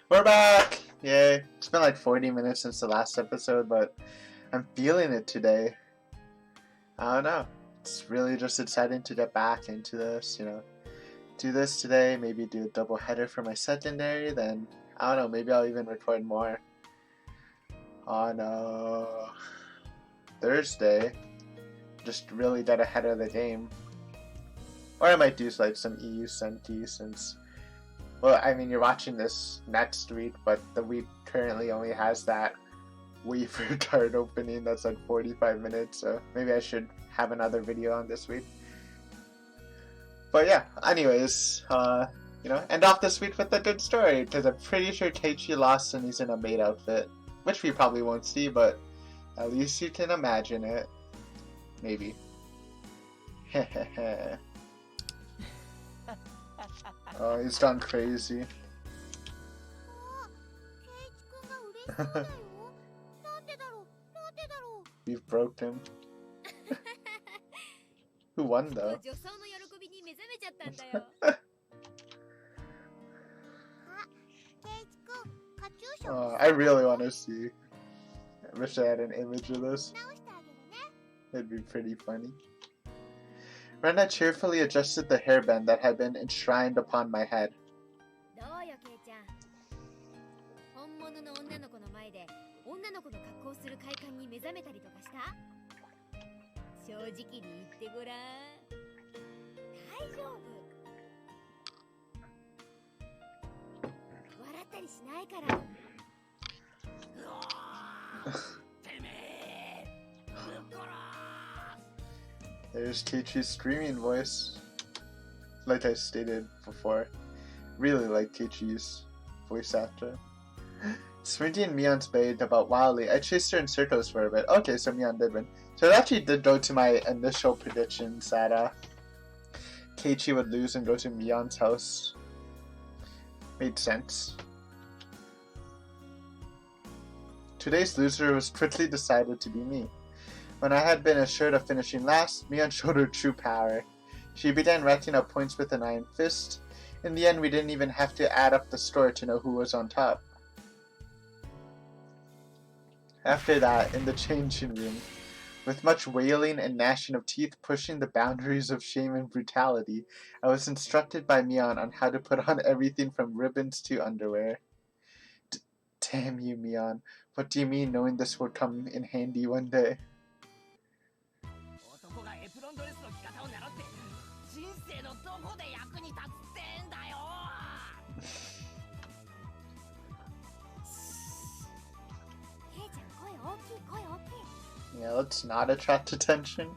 We're back! Yay. It's been like 40 minutes since the last episode, but I'm feeling it today. I don't know. It's really just exciting to get back into this, you know. Do this today, maybe do a double header for my secondary, then, I don't know, maybe I'll even record more on Thursday. Just really get ahead of the game. Or I might do like some EU Senti since, well, I mean, you're watching this next week, but the week currently only has that Weaver card opening that's like 45 minutes, so maybe I should have another video on this week. But yeah, anyways, you know, end off this week with a good story, because I'm pretty sure Teichi lost and he's in a maid outfit, which we probably won't see, but at least you can imagine it. Maybe. Hehehe. Oh, he's gone crazy. You've broke him. Who won though? Oh, I really want to see. I wish I had an image of this. It'd be pretty funny. Rena cheerfully adjusted the hairband that had been enshrined upon my head. There's Teichi's screaming voice. Like I stated before, really like Teichi's voice actor. Sminty and Mion's bayed about wildly. I chased her in circles for a bit. Okay, so Mion did win. So it actually did go to my initial predictions that Teichi would lose and go to Mion's house. Made sense. Today's loser was quickly decided to be me. When I had been assured of finishing last, Mion showed her true power. She began racking up points with an iron fist. In the end, we didn't even have to add up the score to know who was on top. After that, in the changing room, with much wailing and gnashing of teeth pushing the boundaries of shame and brutality, I was instructed by Mion on how to put on everything from ribbons to underwear. Damn you, Mion. What do you mean knowing this would come in handy one day? Yeah, let's not attract attention.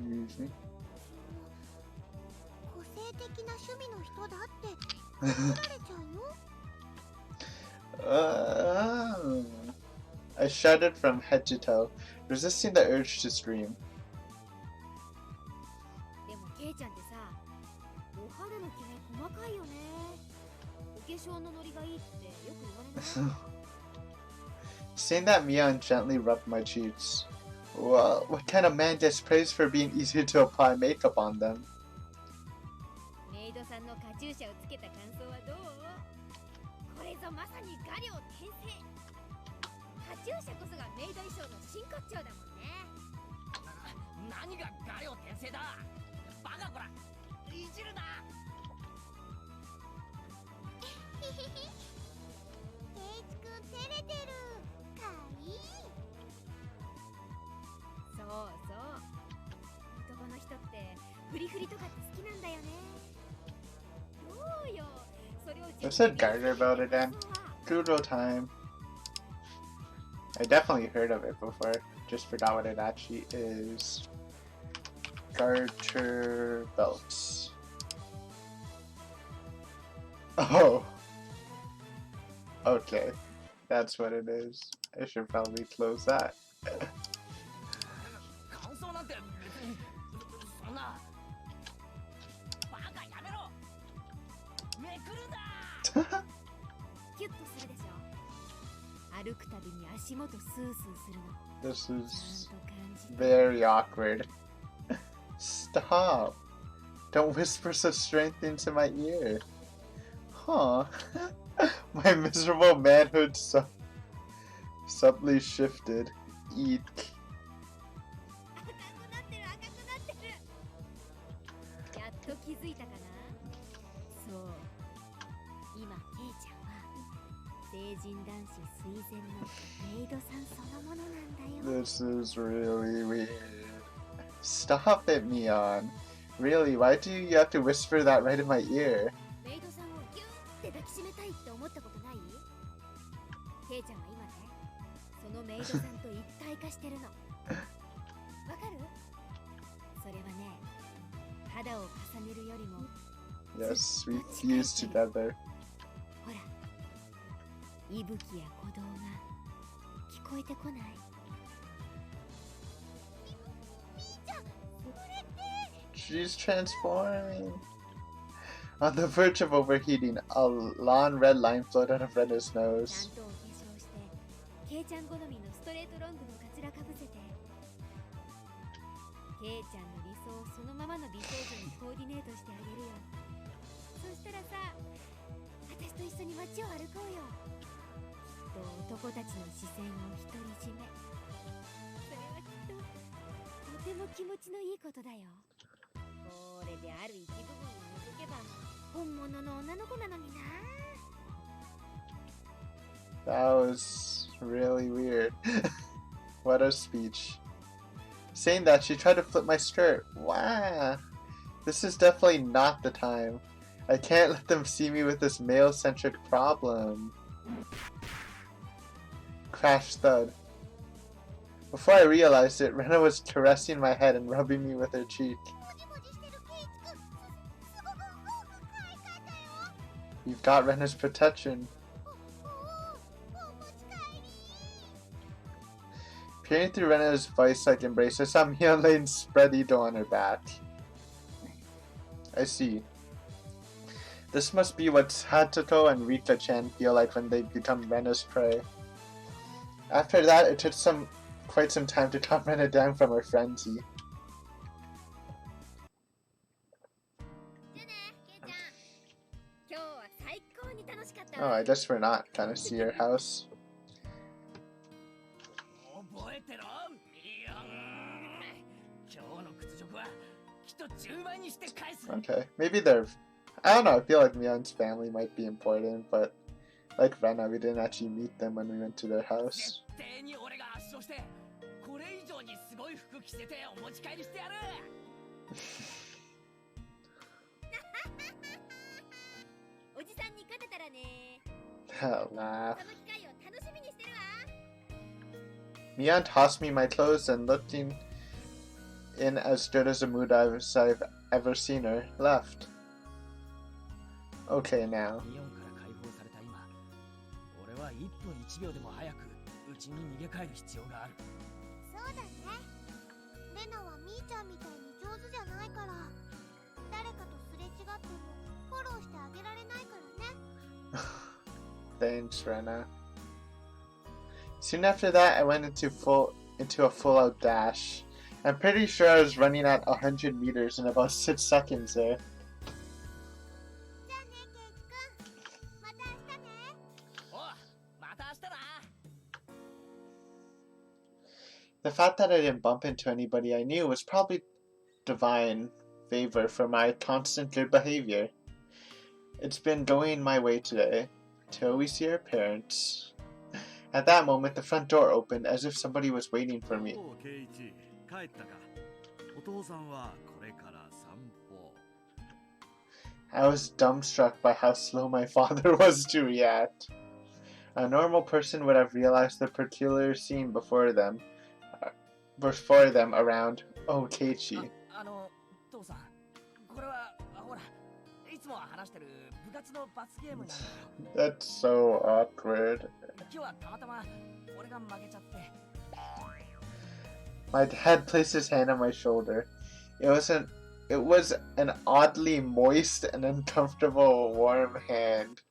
Usually. I shuddered from head to toe, resisting the urge to scream. Seeing that, Mion gently rubbed my cheeks. Well, what kind of man gets praised for being easy to apply makeup on them? What's that garter about again? Doodle time. I definitely heard of it before. Just forgot what it actually is. Garter belts. Oh. Okay. That's what it is. I should probably close that. This is very awkward. Stop! Don't whisper such strange things in my ear. Huh. My miserable manhood subtly shifted. Eek. と気づいたかな。そう、今ケイちゃんは成人男子垂涎のメイドさんそのものなんだよ。This is really weird. Stop it, Mion. Really, why do you have to whisper that right in my ear? メイドさんをギューって抱きしめたいって思ったことない？ケイちゃんは今ね、そのメイドさんと一体化してるの。わかる？それはね。 Yes, we fuse together. ほら、息吹や鼓動が聞こえてこない？ She's transforming. On the verge of overheating, a long red line flowed out of Rena's nose. ケイちゃん好みのストレートロングのカツラかぶせて、ケイちゃんの理想をそのままの美少女にコーディネートしてあげるよ。そしたらさ、私と一緒に街を歩こうよ。きっと男たちの視線を独り占め。それはきっととても気持ちのいいことだよ。これである一部分を除けば本物の女の子なのにな。 That was really weird. What a speech. Saying that, she tried to flip my skirt. Wow. This is definitely not the time. I can't let them see me with this male-centric problem. Crash thud. Before I realized it, Rena was caressing my head and rubbing me with her cheek. You've got Rena's protection. Peering through Rena's vice-like embrace, I saw Mion laying spread eagle on her back. I see. This must be what Hatoto and Rika-chan feel like when they become Rena's prey. After that, it took quite some time to calm Rena down from her frenzy. Oh, I guess we're not gonna see her house. Okay, maybe they're... I don't know, I feel like Mion's family might be important, but like Rena, we didn't actually meet them when we went to their house. Laugh. Mion tossed me my clothes and, looking in as good as a mood as I've ever seen her, left. Okay, now. Thanks, Rena. Soon after that, I went into a full-out dash. I'm pretty sure I was running at 100 meters in about 6 seconds there. The fact that I didn't bump into anybody I knew was probably divine favor for my constant good behavior. It's been going my way today, till we see our parents. At that moment, the front door opened as if somebody was waiting for me. I was dumbstruck by how slow my father was to react. A normal person would have realized the peculiar scene before them around Oh Keiichi. That's so awkward. My dad placed his hand on my shoulder. It was an oddly moist and uncomfortable warm hand.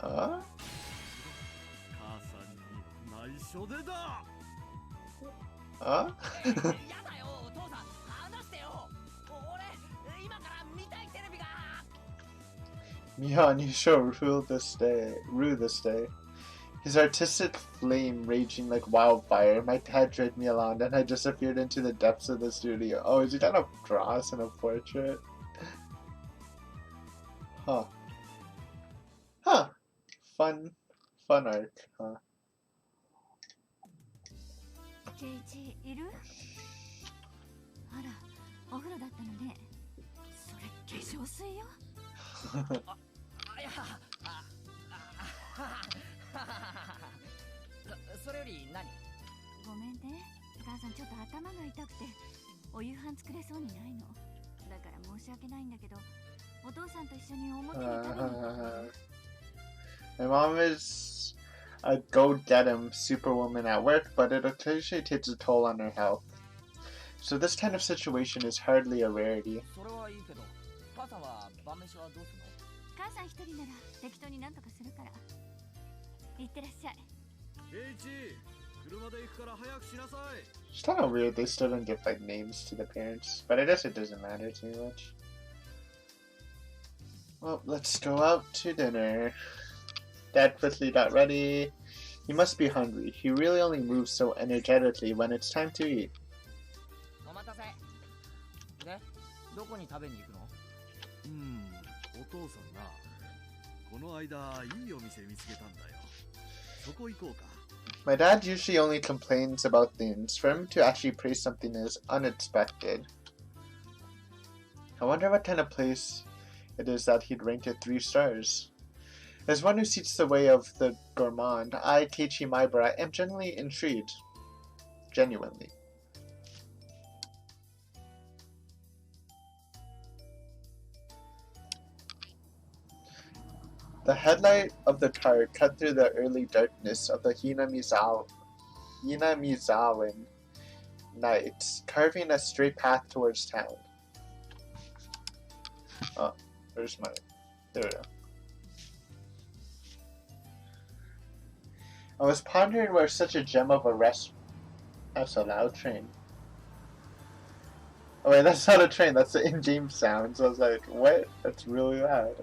Huh? Huh? Mion, you shall rue this day. His artistic flame raging like wildfire. My dad dragged me along, and I disappeared into the depths of the studio. Oh, is he gonna draw us in a portrait? Huh. Huh. Fun arc, huh? ケイチいる？あら、お風呂だったのね。それ化粧水よ。それより何？ごめんね。母さんちょっと頭が痛くてお夕飯作れそうにないの。だから申し訳ないんだけど、お父さんと一緒に表に食べに行こう。 My mom is a go-get-em superwoman at work, but it occasionally takes a toll on her health. So this kind of situation is hardly a rarity. それはいいけど、母さんは晩飯はどうするの？母さん一人なら適当になんとかするから。いってらっしゃい。It's kind of weird they still don't give like names to the parents, but I guess it doesn't matter too much. Well, let's go out to dinner. Dad quickly got ready. He must be hungry. He really only moves so energetically when it's time to eat. お待たせ。で、どこに食べに行くの？お父さんな、この間いいお店見つけたんだよ。そこ行こうか。My dad usually only complains about things. For him to actually praise something is unexpected. I wonder what kind of place it is that he'd rank it 3 stars. As one who seeks the way of the gourmand, I, Keiichi Maibara, am genuinely intrigued. Genuinely. The headlight of the car cut through the early darkness of the Hinamizawan night, carving a straight path towards town. Oh, where's my... There we go. I was pondering where such a gem of a That's a loud train. Oh wait, that's not a train, that's the in-game sound. So I was like, what? That's really loud.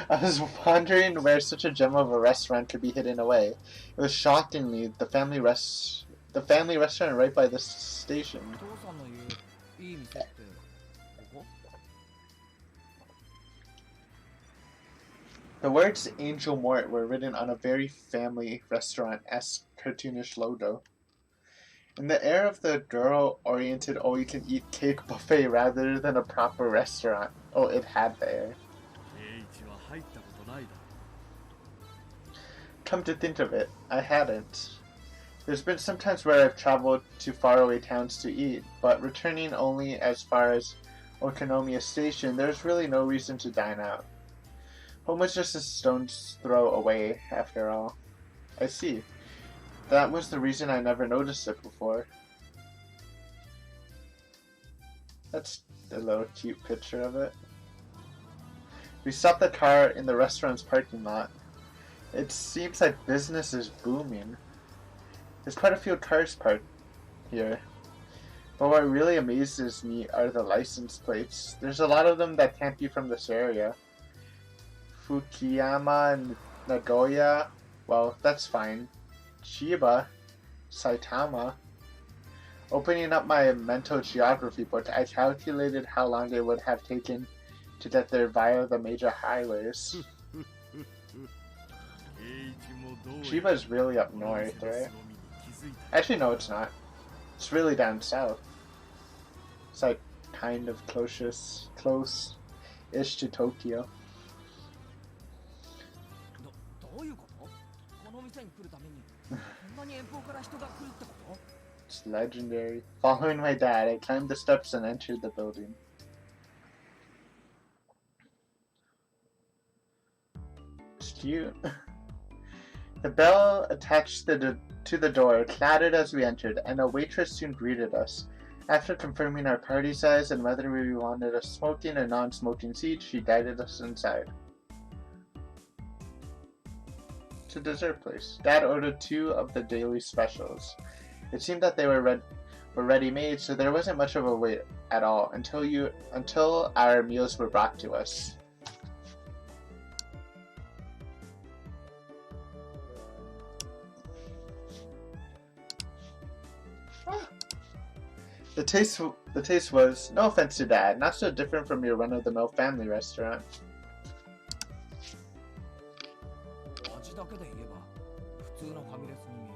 I was wondering where such a gem of a restaurant could be hidden away. It was shockingly the family restaurant right by the station. The words Angel Mort were written on a very family restaurant-esque cartoonish logo. In the air of the girl-oriented all-you-can-eat cake buffet rather than a proper restaurant. Oh, it had the air. Come to think of it, I hadn't. There's been some times where I've traveled to faraway towns to eat, but returning only as far as Okonomiya Station, there's really no reason to dine out. Home was just a stone's throw away, after all. I see. That was the reason I never noticed it before. That's a little cute picture of it. We stopped the car in the restaurant's parking lot. It seems like business is booming. There's quite a few cars parked here. But what really amazes me are the license plates. There's a lot of them that can't be from this area. Fukuyama and Nagoya, well, that's fine. Chiba, Saitama. Opening up my mental geography book, I calculated how long it would have taken to get there via the major highways. Chiba is really up north, right? Actually, no, it's not. It's really down south. It's like kind of close-ish to Tokyo. It's legendary. Following my dad, I climbed the steps and entered the building. It's cute. The bell attached to the door clattered as we entered, and a waitress soon greeted us. After confirming our party size and whether we wanted a smoking or non-smoking seat, she guided us inside. To dessert place. Dad ordered 2 of the daily specials. It seemed that they were ready-made, so there wasn't much of a wait at all until our meals were brought to us. The taste was, no offense to Dad, not so different from your run-of-the-mill family restaurant. 味だけで言えば普通のファミレスに見える。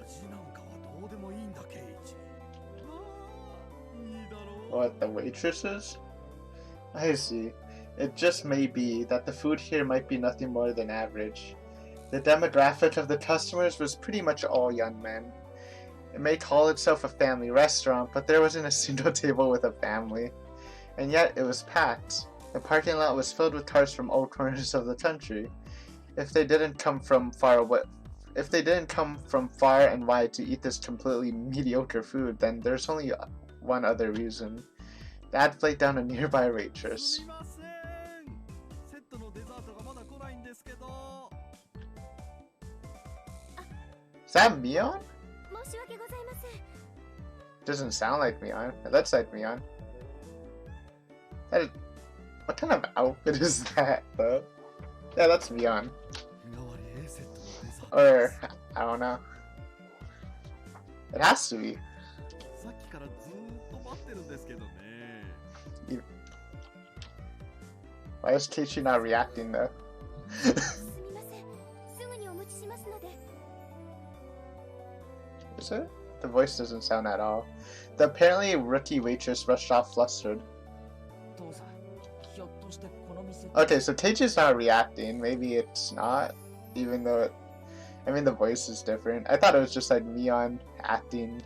味なんかはどうでもいいんだ、ケイイチ。いいだろう。 What, the waitresses? I see. It just may be that the food here might be nothing more than average. The demographic of the customers was pretty much all young men. It may call itself a family restaurant, but there wasn't a single table with a family. And yet it was packed. The parking lot was filled with cars from all corners of the country. If they didn't come from far and wide to eat this completely mediocre food, then there's only one other reason. Dad flagged down a nearby waitress. すみません。セットのデザートがまだ来ないんですけど。 Is that Mion? 申し訳ございません。 Doesn't sound like Mion. It looks like Mion. What kind of outfit is that, though? Yeah, that's Mion. 日替わり A セットのデザート。 Or, I don't know. It has to be. さっきからずーっと待ってるんですけどね。 Why is Keiichi not reacting, though? すみません。すぐにお持ちしますので。 Is it? The voice doesn't sound at all. The apparently rookie waitress rushed off flustered. 父さん、ひょっとしてこの店。 Okay, so Keiichi's not reacting. Maybe it's not, even though I mean, the voice is different. I thought it was just like Mion acting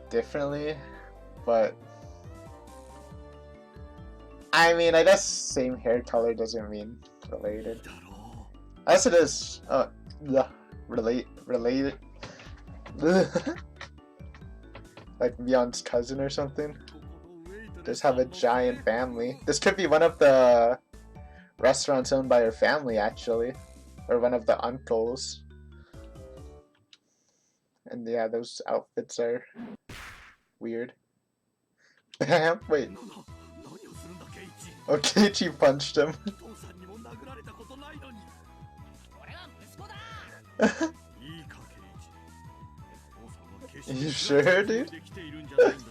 differently, but I mean, I guess same hair color doesn't mean related. いいだろ As it is, related. Like Mion's cousin or something. う。ここのウェイトレ Just ス have a giant family. This could be one of the restaurants owned by her family, actually. Or one of the uncles. And yeah, those outfits are weird. Bam! Wait. 何をするんだ、ケイイチ。 Oh, Keiichi punched him. 父さんにも殴られたことないのに。俺が息子だ。いいか、ケイイチ。父さんは決 You して sure, dude? できているんじゃないんだぞ。グッ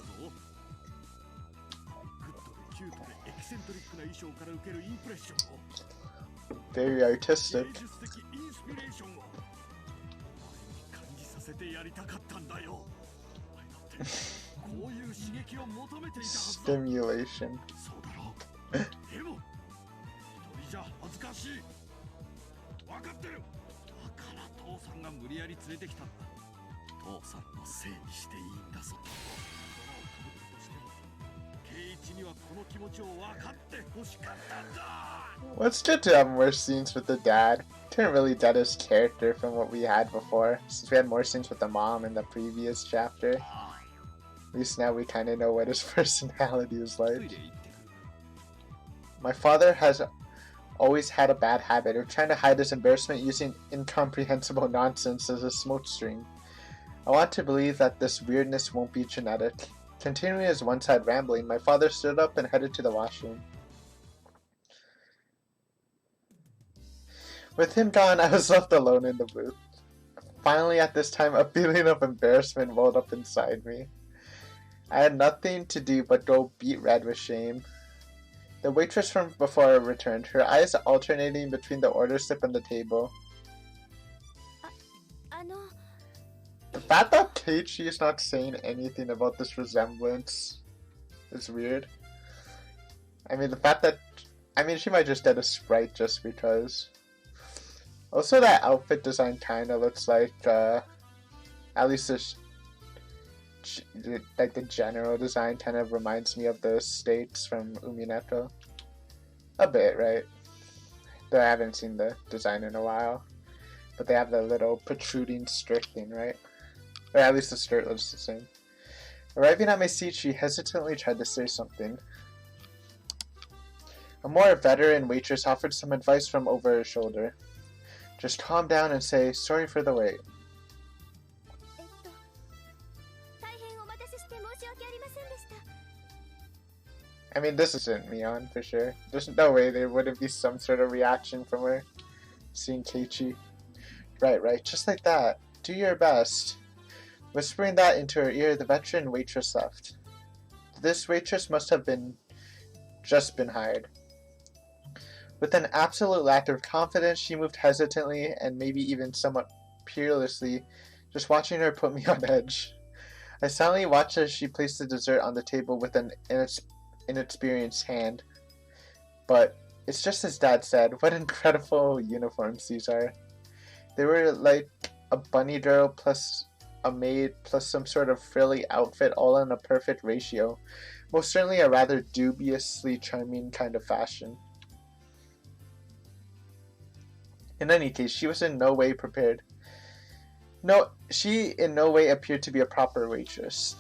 ドでキュートでエキセントリックな衣装から受けるインプレッションを。 Very artistic. 芸術的インスピレーションを。前に感じさせてやりたかったんだよ。お前だってこういう刺激を求めていたはずだ。 Stimulation. そうだろう。でも一人じゃ恥ずかしい。分かってる。だから父さんが無理やり連れてきたんだ。父さんのせいにしていいんだぞ。泥をかぶったとしても、ケイイチにはこの気持ちを分かって欲しかったんだ。 Well, it's good to have more scenes with the dad. Didn't really get his character from what we had before, since we had more scenes with the mom in the previous chapter. At least now we kind of know what his personality is つい like. で行ってくる。 My father has always had a bad habit of trying to hide his embarrassment using incomprehensible nonsense as a smokestring. I want to believe that this weirdness won't be genetic. Continuing his one-side rambling, my father stood up and headed to the washroom. With him gone, I was left alone in the booth. Finally, at this time, a feeling of embarrassment welled up inside me. I had nothing to do but go beet red with shame. The waitress from before returned, her eyes alternating between the order slip and the table. あの、 The fact that Keiichi is not saying anything about this resemblance is weird. I mean, the fact that... I mean, she might just get a sprite just because. Also, that outfit design kind of looks like, at least this, like the general design kind of reminds me of the states from Umineko. A bit, right? Though I haven't seen the design in a while. But they have the little protruding skirt thing, right? Or at least the skirt looks the same. Arriving at my seat, she hesitantly tried to say something. A more veteran waitress offered some advice from over her shoulder. Just calm down and say, sorry for the wait. 大変お待たせして申し訳ありませんでした。 I mean, this isn't Mion for sure. There's no way there wouldn't be some sort of reaction from her seeing Keiichi. Right, just like that. Do your best. Whispering that into her ear, the veteran waitress left. This waitress must have just been hired. With an absolute lack of confidence, she moved hesitantly and maybe even somewhat fearlessly, just watching her put me on edge. I silently watched as she placed the dessert on the table with an inexperienced hand. But it's just as Dad said, what incredible uniforms these are. They were like a bunny girl plus a maid plus some sort of frilly outfit all in a perfect ratio. Most certainly a rather dubiously charming kind of fashion. In any case, she was in no way prepared. She in no way appeared to be a proper waitress.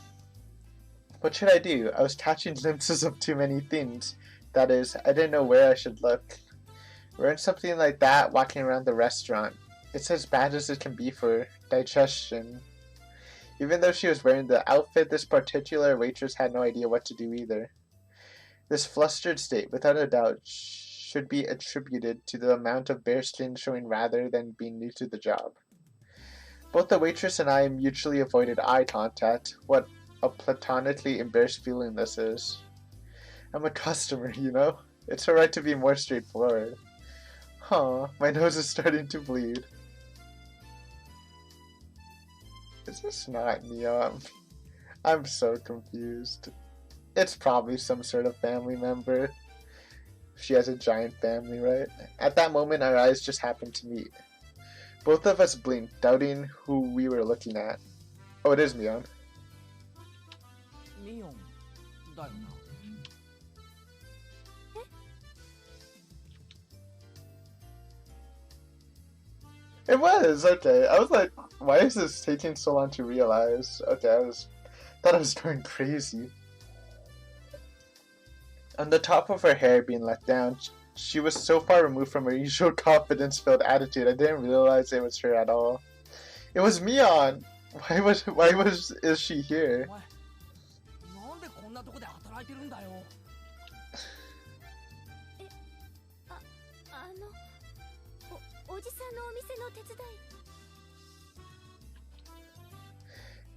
What should I do? I was catching glimpses of too many things. That is, I didn't know where I should look. Wearing something like that walking around the restaurant. It's as bad as it can be for digestion. Even though she was wearing the outfit, this particular waitress had no idea what to do either. This flustered state, without a doubt, should be attributed to the amount of bare skin showing rather than being new to the job. Both the waitress and I mutually avoided eye contact. What a platonically embarrassed feeling this is. I'm a customer, you know? It's alright to be more straightforward. Huh, my nose is starting to bleed. Is this not Mion? I'm so confused. It's probably some sort of family member. She has a giant family, right? At that moment, our eyes just happened to meet. Both of us blinked, doubting who we were looking at. Oh, it is Mion. Mion, だよな。It was, okay. I was like, why is this taking so long to realize? Okay, thought I was going crazy. On the top of her hair being let down, she was so far removed from her usual confidence-filled attitude, I didn't realize it was her at all. It was Mion! Is she here? なんでこんなとこで働いてるんだよ。おじさんのお店の手伝い。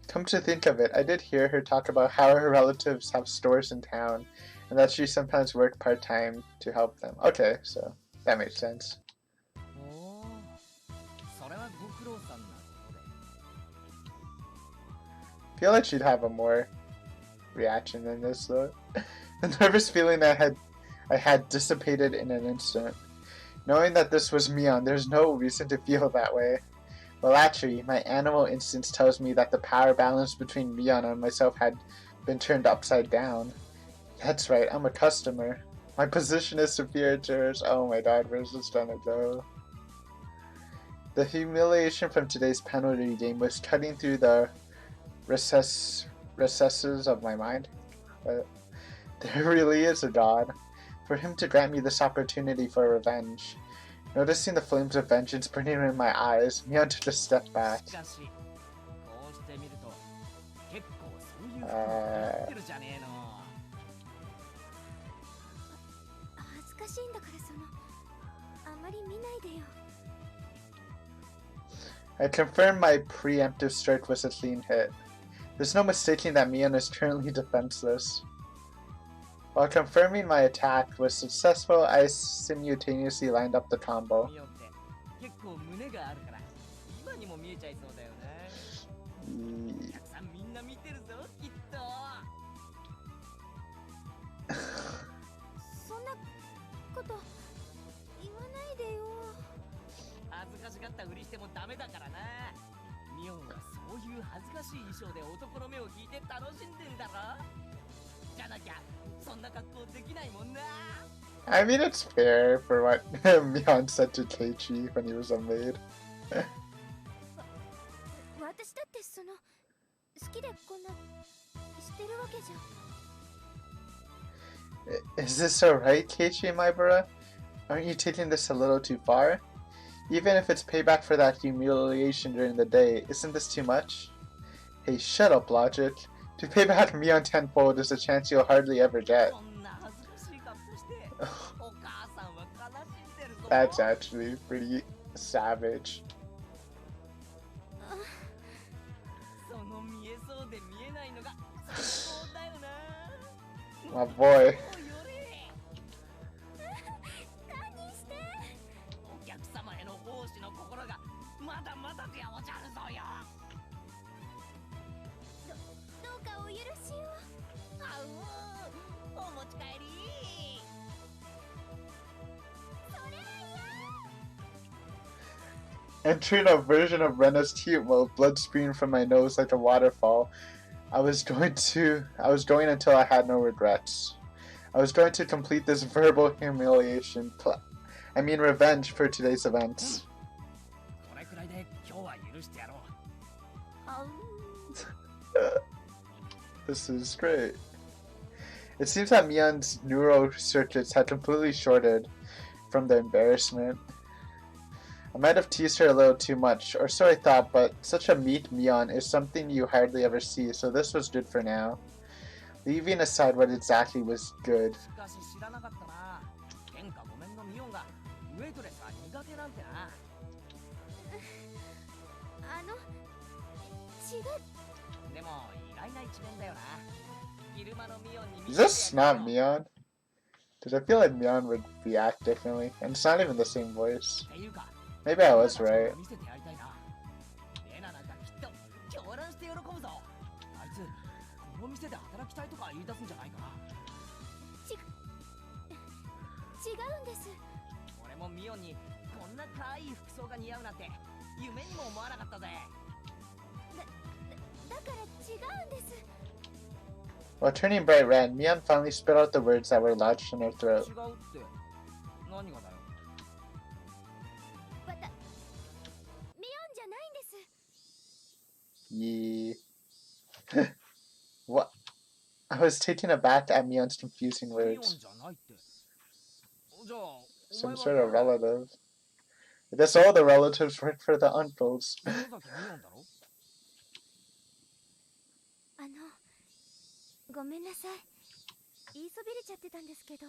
Come to think of it, I did hear her talk about how her relatives have stores in town, and that she sometimes worked part-time to help them. Okay, so that makes sense. おー、それはご苦労さんなことで。 I feel like she'd have a more reaction than this though. The nervous feeling I had dissipated in an instant. Knowing that this was Mion, there's no reason to feel that way. Well, actually, my animal instincts tells me that the power balance between Mion and myself had been turned upside down. That's right, I'm a customer. My position is superior to hers. Oh my god, where's this gonna go? The humiliation from today's penalty game was cutting through the recesses of my mind. But there really is a god. For him to grant me this opportunity for revenge. Noticing the flames of vengeance burning in my eyes, Mion took a step back. しかし、こうしてみると、結構そういう風になってるじゃねえの。恥ずかしいんだからあまり見ないでよ。 I confirmed my preemptive strike was a clean hit. There's no mistaking that Mion is currently defenseless. While confirming my attack was successful, I simultaneously lined up the combo. ミオって結構胸があるから今にも見えちゃいそうだよね。たくさんみんな見てるぞきっと。そんなこと言わないでよ。恥ずかしがったふりしてもダメだからな。ミオンはそういう恥ずかしい衣装で男の目を引いて楽しんでんだろ。じゃなきゃそんな格好できないもんな。I mean, it's fair for what Mion said to Keiichi when he was a maid. 私だって好きでこんなしてるわけじゃ。 Is this alright, Keiichi Maibara? Aren't you taking this a little too far? Even if it's payback for that humiliation during the day, isn't this too much? Hey, shut up, Logic. To pay back Mion tenfold is a chance you'll hardly ever get. こんな恥ずかしい格好してお母さんは悲しんでるぞ。 That's actually pretty savage. その見えそうで見えないのが最高だよな。 My boy. およれ。何して。お客様への奉仕の心がまだまだでおじゃるぞよ。どうかお許しを。あうお持ち帰り。 Entering a version of Rena's cute mode, blood spewing from my nose like a waterfall. I was going until I had no regrets. I was going to complete this verbal humiliation. Revenge for today's events. これくらいで今日は許してやろう。 This is great. It seems that Mion's neural circuits had completely shorted from the embarrassment. I might have teased her a little too much, or so I thought, but such a meek Mion is something you hardly ever see, so this was good for now. Leaving aside what exactly was good. しかし知らなかったな。天下ごめんのミオンがウェイトレスは苦手なんてな。違う。でも意外な一面だよな。昼間のミオンに見 Is せて this やる not よ。 Mion? Because I feel like Mion would react differently, and it's not even the same voice. っていうか Maybe I was right. 見せてやりたいな。レナなんかきっと狂乱して喜ぶぞ。あいつこの店で働きたいとか言い出すんじゃないかな。違うんです。俺もミオンにこんな可愛い服装が似合うなんて夢にも思わなかったぜ。だから違うんです。 While turning bright red, Mion finally spit out the words that were lodged in her 違 throat. うって何がだよ。ミオンじゃないんです。 Yee. What? I was taken aback at Mion's confusing ミオン words. じゃないって。じゃあお Some 前 sort of は relative. I guess all the relatives work for the uncles. 篠崎ミオンだろ。ごめんなさい。言いそびれちゃってたんですけど。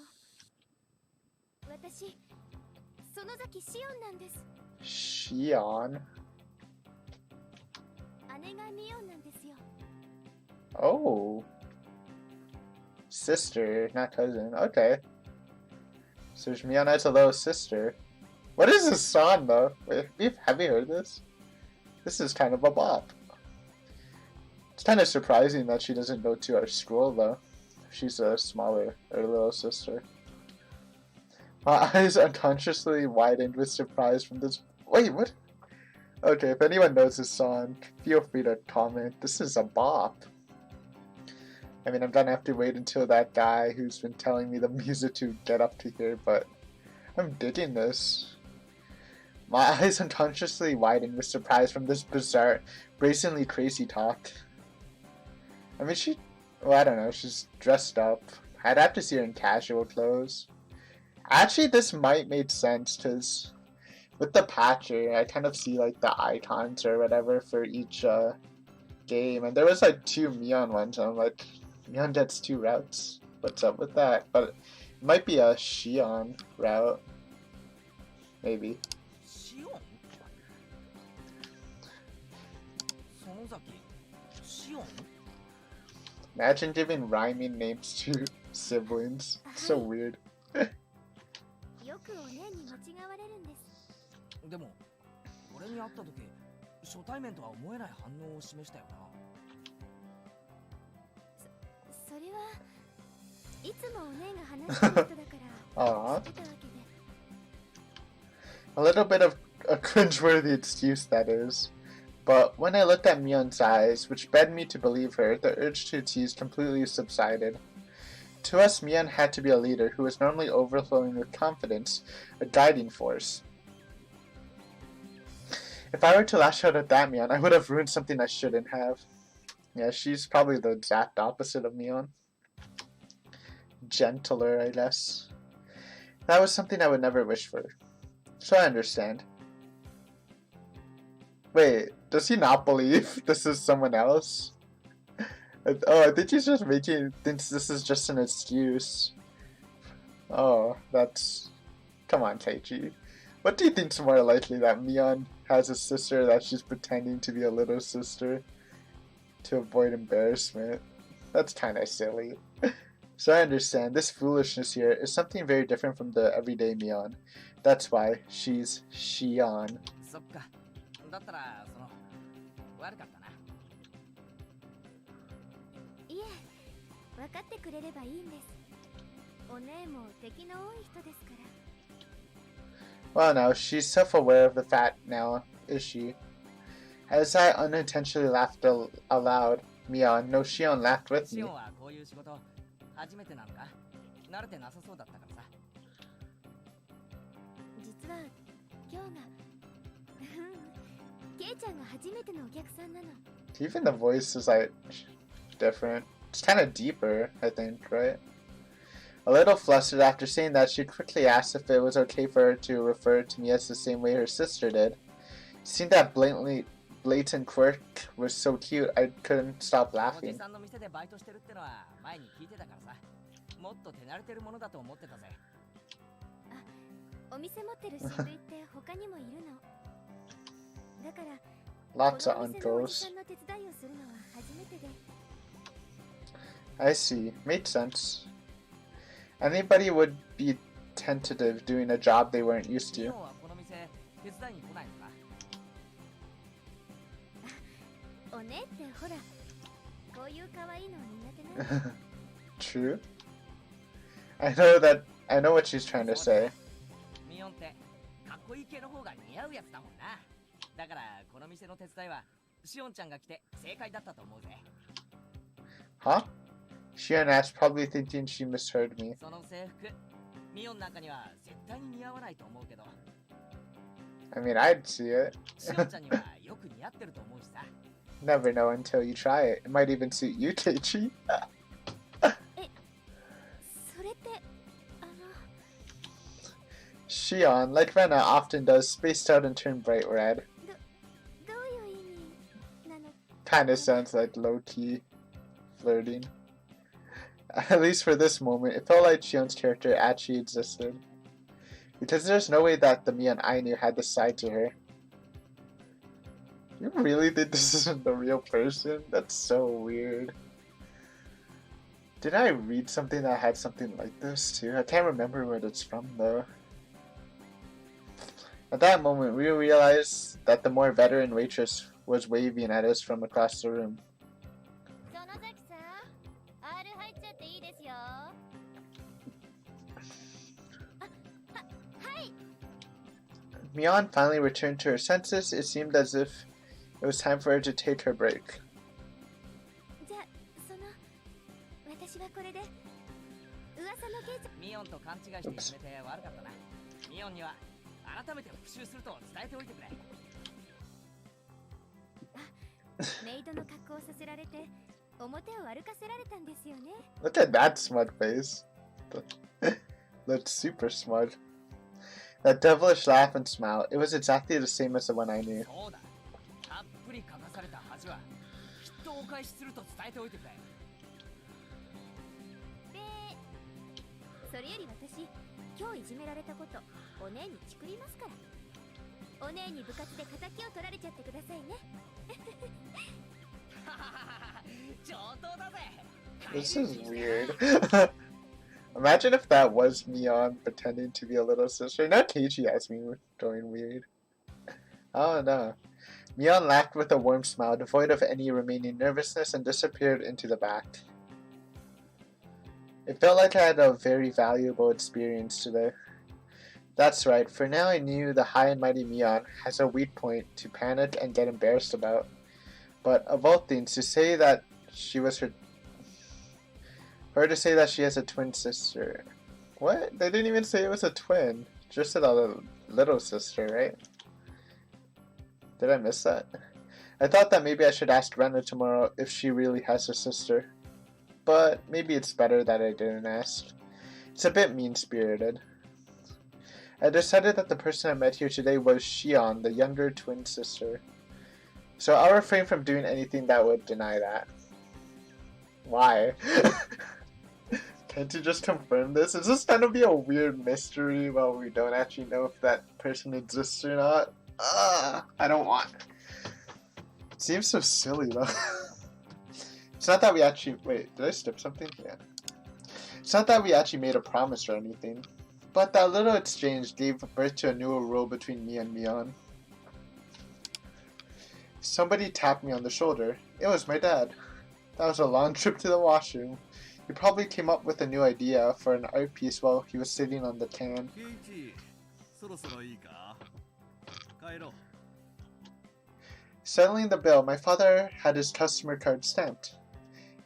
私、園崎シオンなんです。 Shion? 姉がミオンなんですよ。 Oh. Sister, not cousin. Okay. So Mion has a little sister. What is this song though? Wait, have you heard this? This is kind of a bop. It's kind of surprising that she doesn't go to our school though. She's a smaller, or little sister. My eyes unconsciously widened with surprise from this. Wait, what? Okay, if anyone knows this song, feel free to comment. This is a bop. I mean, I'm gonna have to wait until that guy who's been telling me the music to get up to here, but I'm digging this. My eyes unconsciously widened with surprise from this bizarre, brazenly crazy talk. I mean, well, I don't know, she's dressed up. I'd have to see her in casual clothes. Actually, this might make sense, because with the patcher, I kind of see, like, the icons or whatever for each, game, and there was, like, 2 Mion ones, and I'm like, Mion gets 2 routes. What's up with that? But it might be a Shion route. Maybe. シオン？園崎シオン？ Imagine giving rhyming names to siblings. So weird. よくお姉に間違われるんです。でも俺に会った時初対面とは思えない反応を示したよな。それはいつもお姉が話してる人だから知ってたわけで。 A little bit of a cringeworthy excuse, that is. But when I looked at Mion's eyes, which led me to believe her, the urge to tease completely subsided. To us, Mion had to be a leader who was normally overflowing with confidence, a guiding force. If I were to lash out at that Mion, I would have ruined something I shouldn't have. Yeah, she's probably the exact opposite of Mion. Gentler, I guess. That was something I would never wish for. So I understand. Wait, does he not believe this is someone else? Oh, I think he's just thinks this is just an excuse. Oh, that's... Come on, Taichi. What do you think's more likely, that Mion has a sister that she's pretending to be a little sister to avoid embarrassment? That's kinda silly. So I understand, this foolishness here is something very different from the everyday Mion. That's why she's Shion. そっか。だったら悪かったな。いえ、分かってくれればいいんです。お姉も敵の多い人ですから。Well, now, she's self-aware of the fact now, is she? As I unintentionally laughed aloud, Mion, no Shion laughed with me. シオンはこういう仕事初めてなのか？慣れてなさそうだったからさ。実は今日がケイちゃんが初めてのお客さんなの。 Even the voice is like different. It's kind of deeper, I think, right? A little flustered after saying that, she quickly asked if it was okay for her to refer to me as the same way her sister did. Seeing that blatant quirk was so cute, I couldn't stop おじ laughing. さんの店でバイトしてるってのは前に聞いてたからさ。もっと手慣れてるものだと思ってたぜ。お店持ってる親類って他にもいるの。だから Lots こ of のお店のおじ uncles. さんの手伝いをするのは初めてで。 I see. Made sense. Anybody would be tentative doing a job they weren't used シオ to. ンはこの店手伝いに来ないのか？お姉ってほら、こういう可愛いの苦手なの。True. I know what she's trying to say. ミオンってかっこいい系の方が似合うやつだもんな。だからこの店の手伝いはシオンちゃんが来て正解だったと思うぜ。 Huh? Shion asked, probably thinking she misheard me. その制服、ミオンなんかには絶対に似合わないと思うけど、 I mean, I'd see it. シオンちゃんにはよく似合ってると思うしさ。 Never know until you try it. It might even suit you, Teichi. それってあの Shion, like Rena often does, spaced out and turned bright red. どういう意味なの？ Kinda sounds like low-key flirting. At least for this moment, it felt like Shion's character actually existed. Because there's no way that the Mion I knew had this side to her. You really think this isn't the real person? That's so weird. Did I read something that had something like this too? I can't remember what it's from though. At that moment, we realized that the more veteran waitress was waving at us from across the room. 園崎さん、R 入っちゃっていいですよ。はい。 Mion finally returned to her senses. It seemed as if it was time for her to take her break. じゃあ私はこれで噂のケイちゃん。ミオンと勘違いしてくれて悪かったな。ミオンには改めて復習すると伝えておいてくれ。メイドの格好をさせられて表を歩かせられたんですよね。 Look at that smug face. That's super smug. That devilish laugh and smile. It was exactly the same as the one I knew. そうだ。たっぷり書かされた恥はきっとお返しすると伝えておいてくれ。で、それより私、今日いじめられたことお姉にチクりますから。お姉に部活で敵を取られちゃってくださいね。上等だぜ。 This is weird. Imagine if that was Mion pretending to be a little sister. Now Keiichi has me going weird. I don't know. Mion laughed with a warm smile, devoid of any remaining nervousness, and disappeared into the back. It felt like I had a very valuable experience today. That's right, for now I knew the high and mighty Mion has a weak point to panic and get embarrassed about. But of all things, to say that she was her to say that she has a twin sister. What? They didn't even say it was a twin. Just said a little sister, right? Did I miss that? I thought that maybe I should ask Rena tomorrow if she really has a sister. But maybe it's better that I didn't ask. It's a bit mean-spirited. I decided that the person I met here today was Shion, the younger twin sister. So I'll refrain from doing anything that would deny that. Why? Can't you just confirm this? Is this gonna be a weird mystery while we don't actually know if that person exists or not? I don't want. It seems so silly though. It's not that we actually... Wait, did I skip something? Yeah. It's not that we actually made a promise or anything. But that little exchange gave birth to a new rule between me and Mion. Somebody tapped me on the shoulder. It was my dad. That was a long trip to the washroom. He probably came up with a new idea for an art piece while he was sitting on the tan. Settling the bill, my father had his customer card stamped.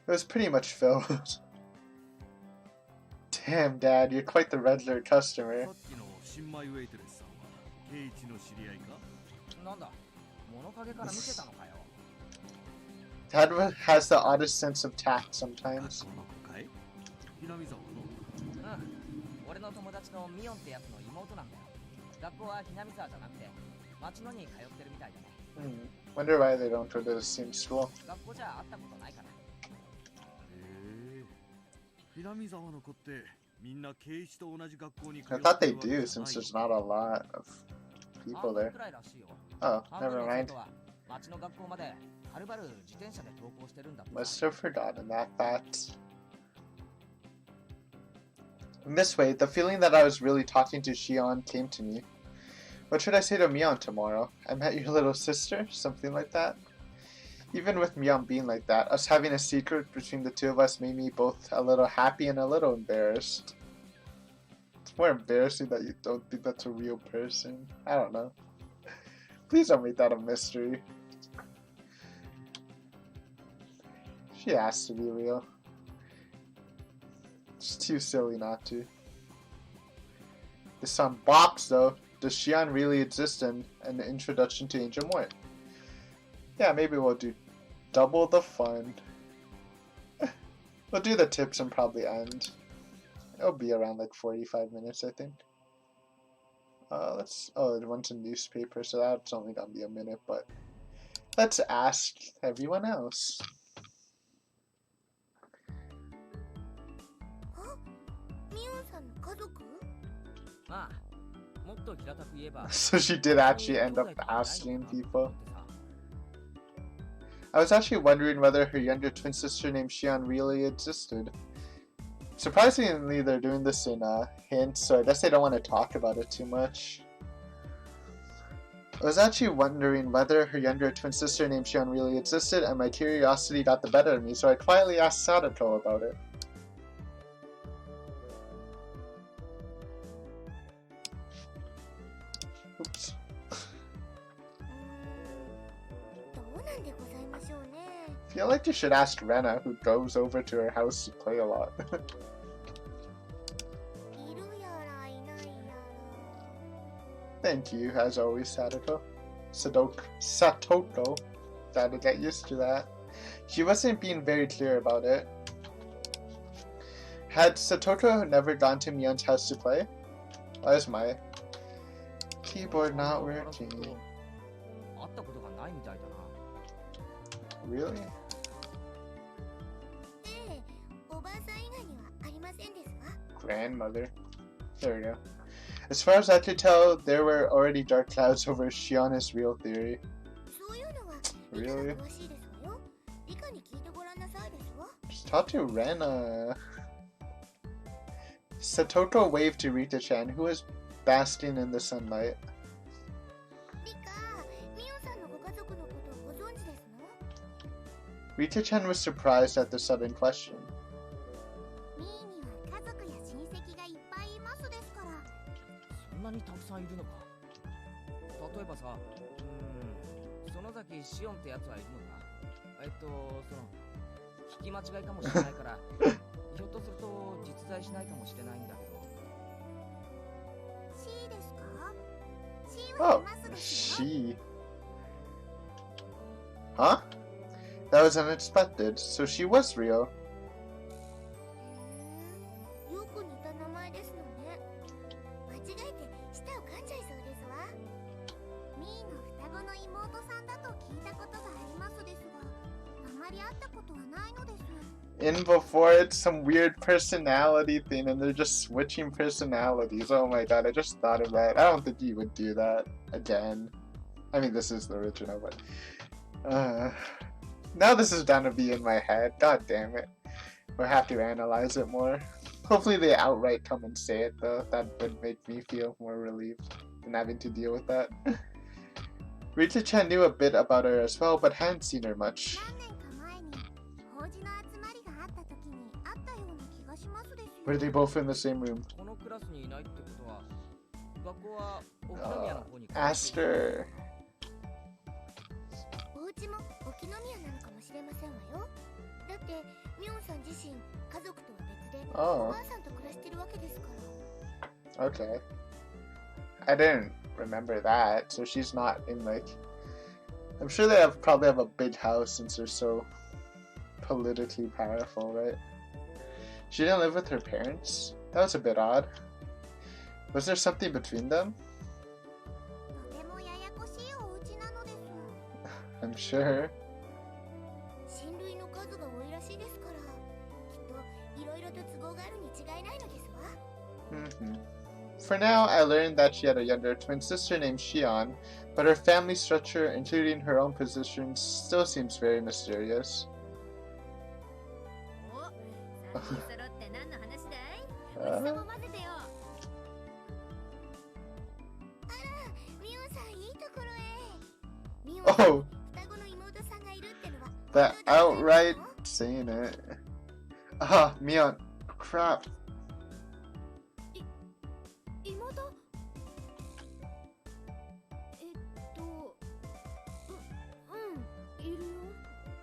It was pretty much filled. Damn, Dad, you're quite the regular customer. Dad has the oddest sense of tact sometimes. 俺の友達のミオンってやつの妹なんだよ。学校は南沢じゃなくて町野に通ってるみたいだね。Wonder why they don't go to the same school. 学校じゃ会ったことないから。南沢の子ってみんな圭一と同じ学校に通 I って thought る they わけ do じゃない since there's not a lot of people there. くらいらしいよ。 Oh, never mind. 町の学校まではるばる自転車で登校してるんだって。 Must have forgotten that fact. In this way, the feeling that I was really talking to Shion came to me. What should I say to Mion tomorrow? I met your little sister? Something like that? Even with Mion being like that, us having a secret between the two of us made me both a little happy and a little embarrassed. It's more embarrassing that you don't think that's a real person. I don't know. Please don't make that a mystery. She has to be real. It's too silly not to. This song bops though. Does Shion really exist in an introduction to Angel Mort? Yeah, maybe we'll do double the fun. We'll do the tips and probably end. It'll be around like 45 minutes, I think. Oh, it went to newspaper, so that's only gonna be a minute, but let's ask everyone else. So she did actually end up asking people. I was actually wondering whether her younger twin sister named Shion really existed. Surprisingly, they're doing this in hints, so I guess they don't want to talk about it too much. I was actually wondering whether her younger twin sister named Shion really existed, and my curiosity got the better of me, so I quietly asked Sadako about it. Oops. I feel like you should ask Rena, who goes over to her house to play a lot. Thank you, as always, Sadako. Satoko. Gotta get used to that. She wasn't being very clear about it. Had Satoko never gone to Mion's house to play? Why is my keyboard not working? Really? Grandmother. There we go. As far as I could tell, there were already dark clouds over Shiona's real theory. Really? Just talk to Rena. Satoko waved to Rita-chan, who was basking in the sunlight. Rita-chan was surprised at the sudden question. Oh, she. Huh? That was unexpected. So she was real. よく似た名前ですのね。間違えて舌を噛んじゃいそうですわ。ミーの双子の妹さんだと聞いたことがありますですが、あまり会ったことはないのです。In before it's some weird personality thing and they're just switching personalities. Oh my god, I just thought of that. I don't think you would do that again. I mean, this is the original, but now this is down to be in my head. God damn it. We'll have to analyze it more. Hopefully they outright come and say it though. That would make me feel more relieved than having to deal with that. Rita-chan knew a bit about her as well, but hadn't seen her much. 何年か前に法事の集まりがあった時に会ったような気がしますですよ。 Were they both in the same room? このクラスにいないってことは、学校は沖宮の方に。Asked her. お家も沖宮なのかもしれませんわよ。だってミョンさん自身家族とは別でお Oh, ばあさんと暮らしてるわけですから。 okay. I didn't remember that, so she's not in like... I'm sure they probably have a big house since they're so politically powerful, right? She didn't live with her parents? That was a bit odd. Was there something between them? とてもややこしいお家なのです。 I'm sure. 親類の数が多いらしいですから、きっといろいろと都合があるに違いないのですわ。 For now, I learned that she had a younger twin sister named Shion, but her family structure, including her own positions, still seems very mysterious. お、3人揃って何の話だい？うちさも混ぜてよ。あら、ミオンさんいいところへ。ミオンさん、双 Oh, 子の妹さんがいるってのは that 本当でござい outright ますの？ saying it. Ah, Mion. Crap. 妹？いるよ。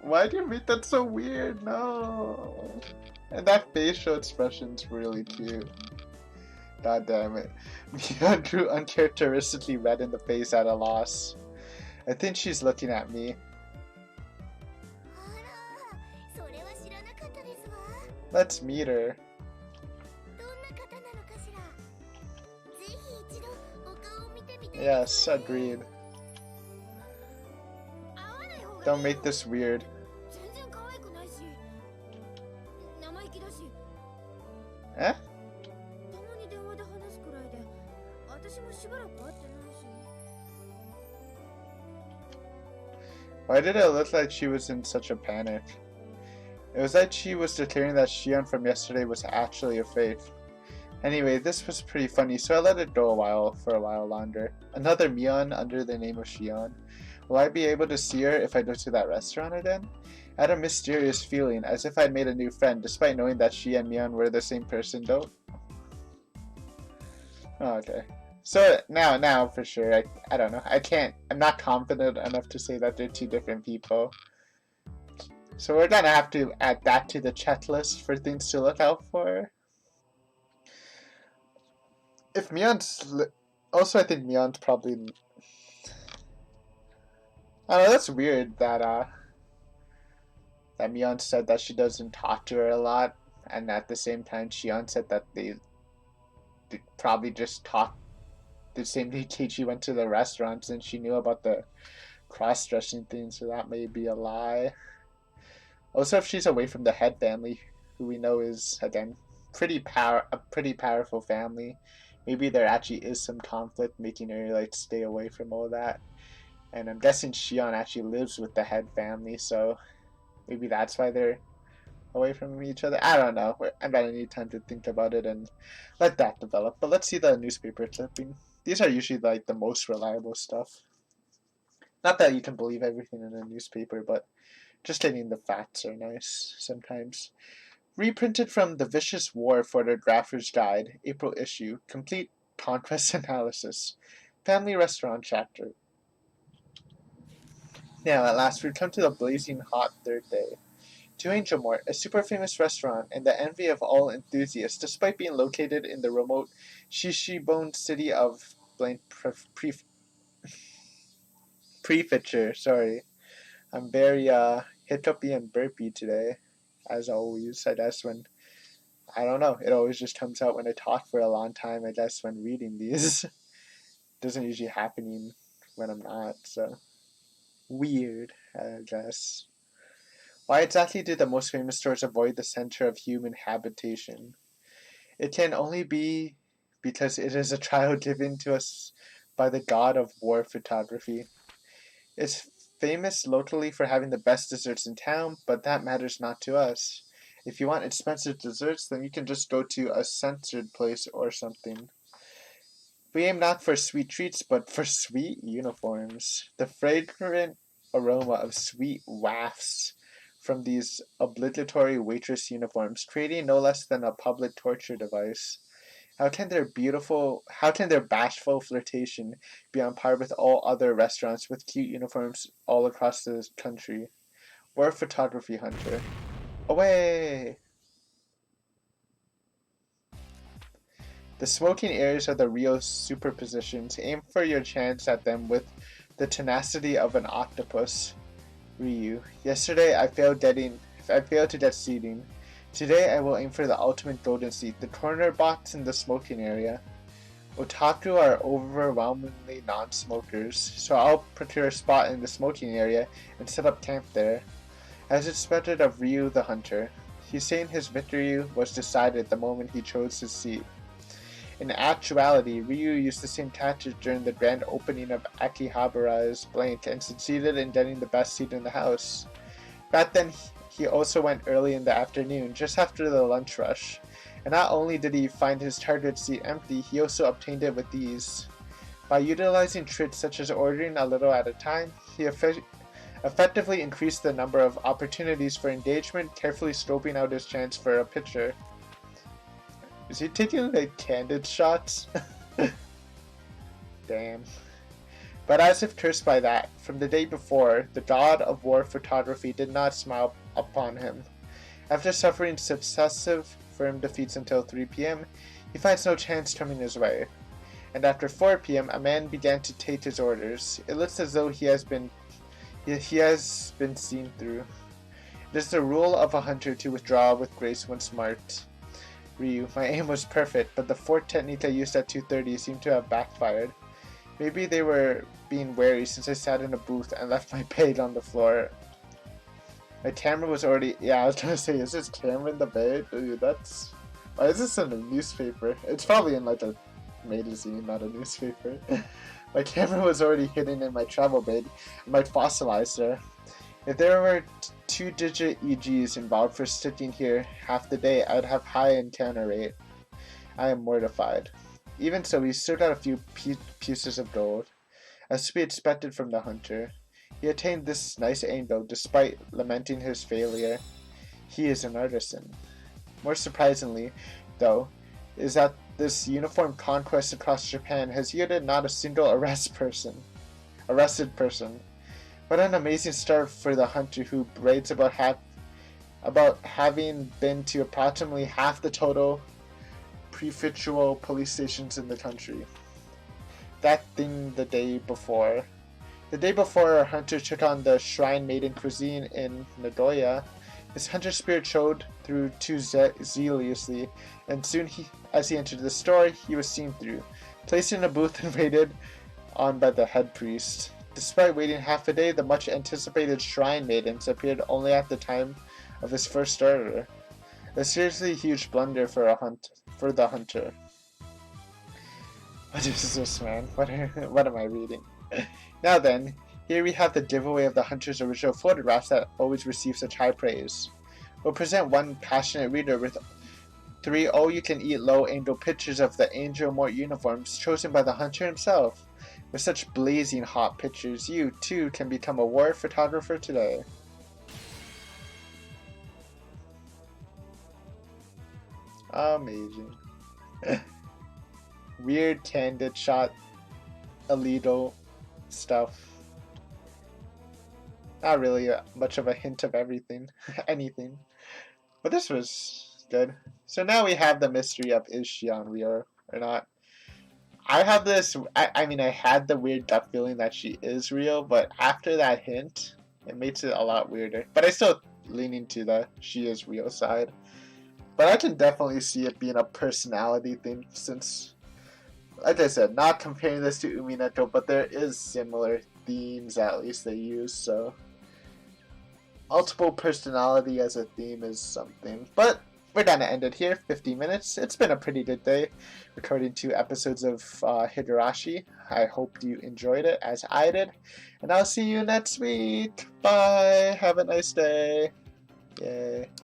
Why do you make that so weird? No. And that facial expression's really cute. God damn it. Mion drew uncharacteristically red in the face at a loss. I think she's looking at me. あら、それは知らなかったですわ。 Let's meet her. どんな方なのかしら。ぜひ一度お顔を見てみたい Yes, ですわね。 agreed. 会わない方がいい Don't よ。 make this weird. 全然可愛くないし、生意気だし、 Eh? たまに電話で話すくらいで、私もしばらく会ってないし。 Why did it look like she was in such a panic? It was like she was declaring that Shion from yesterday was actually a fake. Anyway, this was pretty funny, so I let it go for a while longer. Another Mion under the name of Shion. Will I be able to see her if I go to that restaurant again? I had a mysterious feeling, as if I'd made a new friend, despite knowing that she and Mion were the same person, though. Oh, okay. So now for sure, I don't know. I'm not confident enough to say that they're two different people. So we're gonna have to add that to the checklist for things to look out for. If also I think Mion's probably... I don't know, that's weird that that Mion said that she doesn't talk to her a lot, and at the same time Shion said that they probably just talked the same day Keiichi went to the restaurants and she knew about the cross-dressing thing, so that may be a lie. Also, if she's away from the head family, who we know is, again, a pretty powerful family, maybe there actually is some conflict making her like stay away from all that. And I'm guessing Shion actually lives with the head family, so maybe that's why they're away from each other. I don't know. I'm gonna need time to think about it and let that develop. But let's see the newspaper clipping. These are usually like the most reliable stuff. Not that you can believe everything in a newspaper, but just getting the facts are nice sometimes. Reprinted from The Vicious War Photographer's Guide, April issue. Complete conquest analysis. Family restaurant chapter. Now, at last, we come to the blazing hot third day. To Angel Mort, a super famous restaurant and the envy of all enthusiasts, despite being located in the remote Shishibone city of blank prefecture. Sorry. I'm very hiccupy and burpy today, as always. I guess when I don't know, it always just comes out when I talk for a long time. I guess when reading these, doesn't usually happen when I'm not. So weird, I guess. Why exactly do the most famous stores avoid the center of human habitation? It can only be because it is a trial given to us by the god of war photography. It's famous locally for having the best desserts in town, but that matters not to us. If you want expensive desserts, then you can just go to a censored place or something. We aim not for sweet treats, but for sweet uniforms. The fragrant aroma of sweet wafts from these obligatory waitress uniforms, creating no less than a public torture device. How can their bashful flirtation be on par with all other restaurants with cute uniforms all across the country? War photography hunter. Away! The smoking areas are the real superpositions. Aim for your chance at them with the tenacity of an octopus. Ryu. Yesterday I failed to get seating. Today I will aim for the ultimate golden seat, the corner box in the smoking area. Otaku are overwhelmingly non-smokers, so I'll procure a spot in the smoking area and set up camp there. As expected of Ryu the Hunter, he's saying his victory was decided the moment he chose his seat. In actuality, Ryu used the same tactic during the grand opening of Akihabara's Blank and succeeded in getting the best seat in the house. Back then, he also went early in the afternoon, just after the lunch rush. And not only did he find his target seat empty, he also obtained it with ease. By utilizing tricks such as ordering a little at a time, he effectively increased the number of opportunities for engagement, carefully scoping out his chance for a picture. Is he taking like candid shots? Damn. But as if cursed by that, from the day before, the god of war photography did not smile upon him. After suffering successive firm defeats until 3 p.m., he finds no chance coming his way. And after 4 p.m., a man began to take his orders. It looks as though he has been seen through. It is the rule of a hunter to withdraw with grace when smart. Ryu, my aim was perfect, but the fourth technique I used at 2:30 seemed to have backfired. Maybe they were being wary since I sat in a booth and left my bag on the floor. My camera was already... Yeah, I was gonna say, is this camera in the bag? Dude, that's... Why is this in a newspaper? It's probably in like a magazine, not a newspaper. My camera was already hidden in my travel bag. I might fossilize there. If there were two-digit EGs involved for sitting here half the day, I'd have high encounter rate. I am mortified. Even so, he still got a few pieces of gold, as to be expected from the hunter. He attained this nice angle despite lamenting his failure. He is an artisan. More surprisingly, though, is that this uniform conquest across Japan has yielded not a single arrested person. What an amazing start for the hunter who brags about having been to approximately half the total prefectural police stations in the country. That thing the day before. The day before, our hunter took on the Shrine Maiden cuisine in Nagoya. His hunter spirit showed through too zealously, and soon as he entered the store, he was seen through, placed in a booth and waited on by the head priest. Despite waiting half a day, the much anticipated Shrine Maidens appeared only at the time of his first order. A seriously huge blunder for the hunter. What is this, man? What am I reading? Now then, here we have the giveaway of the hunter's original photographs that always receive such high praise. We'll present one passionate reader with 3 all-you-can-eat low-angle pictures of the Angel Mort uniforms chosen by the hunter himself. With such blazing hot pictures, you, too, can become a war photographer today. Amazing. Weird candid shot, illegal stuff. Not really much of a hint of everything, anything. But this was good. So now we have the mystery of is Shion real or not. I have this, I mean, I had the weird gut feeling that she is real, but after that hint, It makes it a lot weirder. But I still leaning to the she is real side. But I can definitely see it being a personality thing since, like I said, not comparing this to Umineko, but there is similar themes at least they use, so multiple personality as a theme is something. But we're gonna end it here, 50 minutes. It's been a pretty good day recording 2 episodes of Higurashi. I hope you enjoyed it as I did, and I'll see you next week. Bye, have a nice day. Yay.